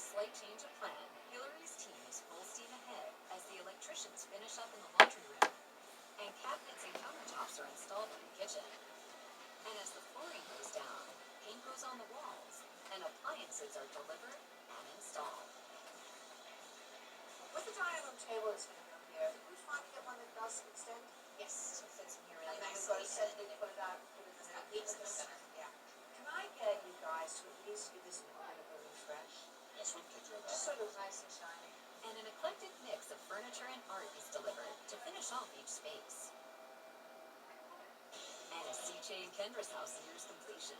slight change of plan, Hillary's team is full steam ahead as the electricians finish up in the laundry room, and cabinets and countertops are installed in the kitchen. And as the flooring goes down, paint goes on the walls, and appliances are delivered and installed. With the dining room table that's going to go here, did we finally get one that does extend? Yes, it fits in here really And then we've nicely. got to set it, put it out, put it in It's got there. leaks in the center. Yeah. Can I get you guys to at least give this a little bit of a refresh? Yes, we can do Just that. so it looks nice and shiny. And an eclectic mix of furniture and art is delivered to finish off each space. And as CJ and Kendra's house nears completion,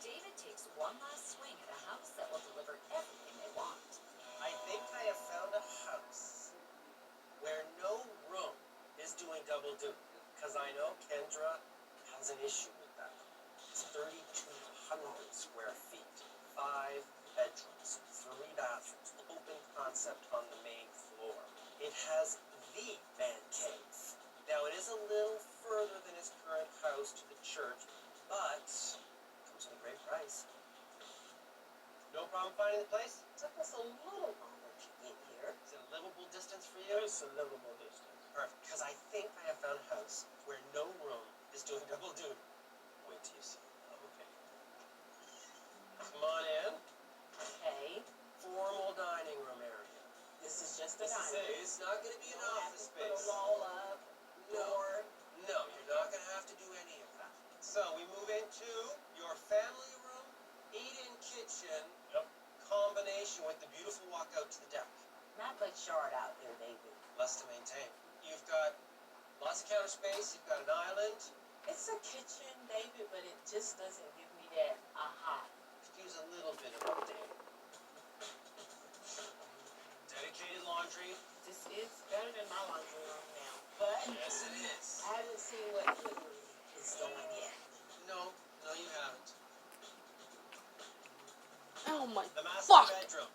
David takes one last swing at a house that will deliver everything they want. I think I have found a house where no room is doing double duty. Because I know Kendra has an issue with that. It's 3,200 square feet, 5 bedrooms, 3 bathrooms, open concept on the main floor. It has the man cave. Now it is a little further than his current house to the church, but comes at a great price. No problem finding the place? Took us a little longer to get here. Is it a livable distance for you? It's a livable distance. Perfect, because I think I have found a house where no room is doing double duty. Wait till you see. Okay. Come on in. Okay. Formal dining room area. This is just a This is dining it. room. It's not going to be an office Put a space. wall up, No, door. no, you're not going to have to do any of that. So we move into your family room, eat-in kitchen, Yep. combination with the beautiful walkout to the deck. Not much yard out there, David. Less to maintain. You've got lots of counter space. You've got an island. It's a kitchen, David, but it just doesn't give me that aha. Could use a little bit of update. Dedicated laundry. This is better than my laundry room now, but Yes, it is. I haven't seen what Hillary is doing yet. No, you haven't. Oh my The master fuck. bedroom.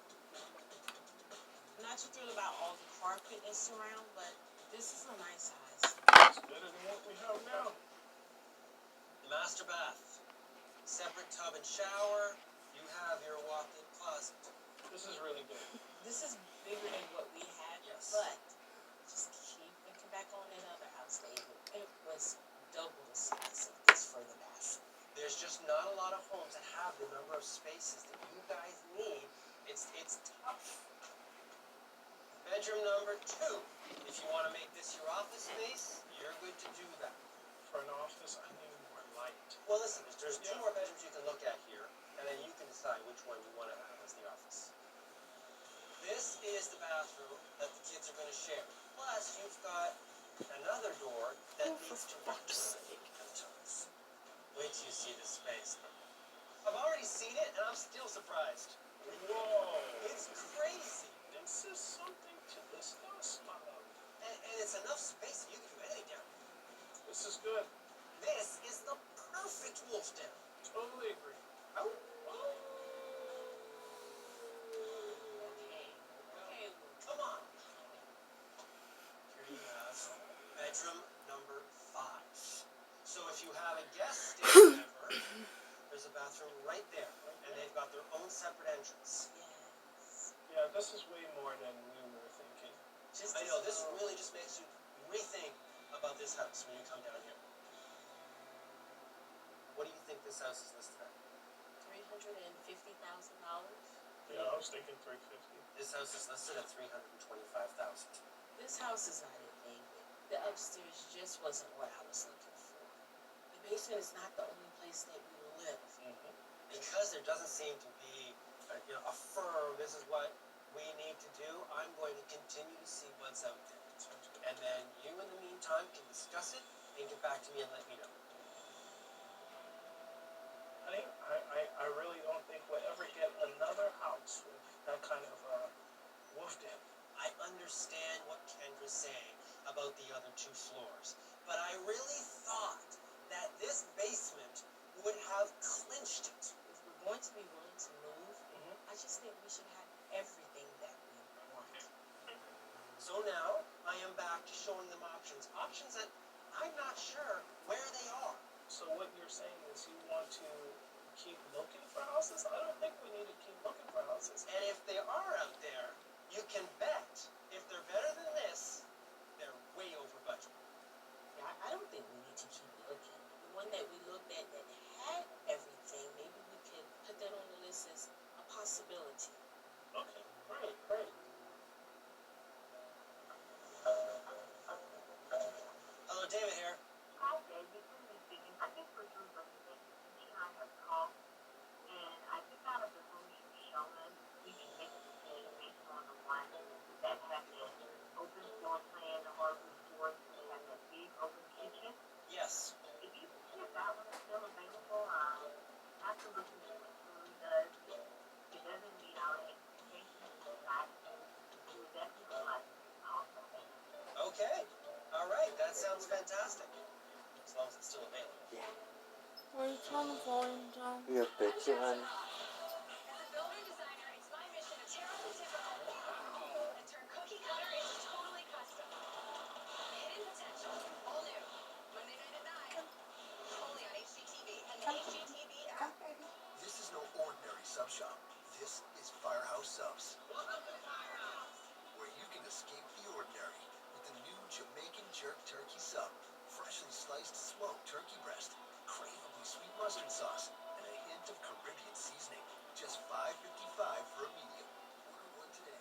I'm not too thrilled about all the carpet that's around, but this is a nice size. It's better than what we have now. The master bath. Separate tub and shower. You have your walk-in closet. This is really good. This is bigger than what we had, Yes. but just keep thinking back on that other house, David. It was double the size of this for the bathroom. There's just not a lot of homes that have the number of spaces that you guys need. It's tough. Bedroom number 2. If you want to make this your office space, you're good to do that. For an office, I need more light. Well, listen, there's 2 Yeah. more bedrooms you can look at here, and then you can decide which one you want to have as the office. This is the bathroom that the kids are going to share. Plus, you've got another door that leads to fuck's times. Wait till you see this space. I've already seen it, and I'm still surprised. Whoa. It's crazy. This is something to discuss, my love. And it's enough space that you can do anything down. This is good. This is the perfect wolf den. Totally agree. Oh. Okay. Come on. Here you have bedroom number 5. So if you have a guest staying over, there's a bathroom right there. And they've got their own separate entrance. Yes. Yeah, this is way more than we were thinking. Just I know, this really just makes you rethink about this house when you come down here. What do you think this house is listed at? $350,000. Yeah, I was thinking 350. This house is listed at $325,000. This house is not it, David. The upstairs just wasn't what I was looking for. The basement is not the only place that we live. Because there doesn't seem to be a firm, this is what we need to do, I'm going to continue to see what's out there. And then you, in the meantime, can discuss it and get back to me and let me know. Honey, I really don't think we'll ever get another house with that kind of wolf den. I understand what Kendra's saying about the other 2 floors, but I really thought that this basement would have clinched it. If we're going to be willing to move, I just think we should have everything that we want. So now, I am back to showing them options. Options that I'm not sure where they are. So what you're saying is you want to keep looking for houses? I don't think we need to keep looking for houses. And if they are you, honey. As a builder designer, it's my mission to tear up the typical and turn cookie cutter into totally custom. Hidden potential, all new. Monday night at 9. Only on HGTV and the HGTV app. This is no ordinary sub shop. This is Firehouse Subs, Welcome to Firehouse. where you can escape the ordinary with the new Jamaican jerk turkey sub, freshly sliced smoked turkey breast, craveably sweet mustard sauce, and a hint of Caribbean seasoning. Just $5.55 for a medium. Order one today.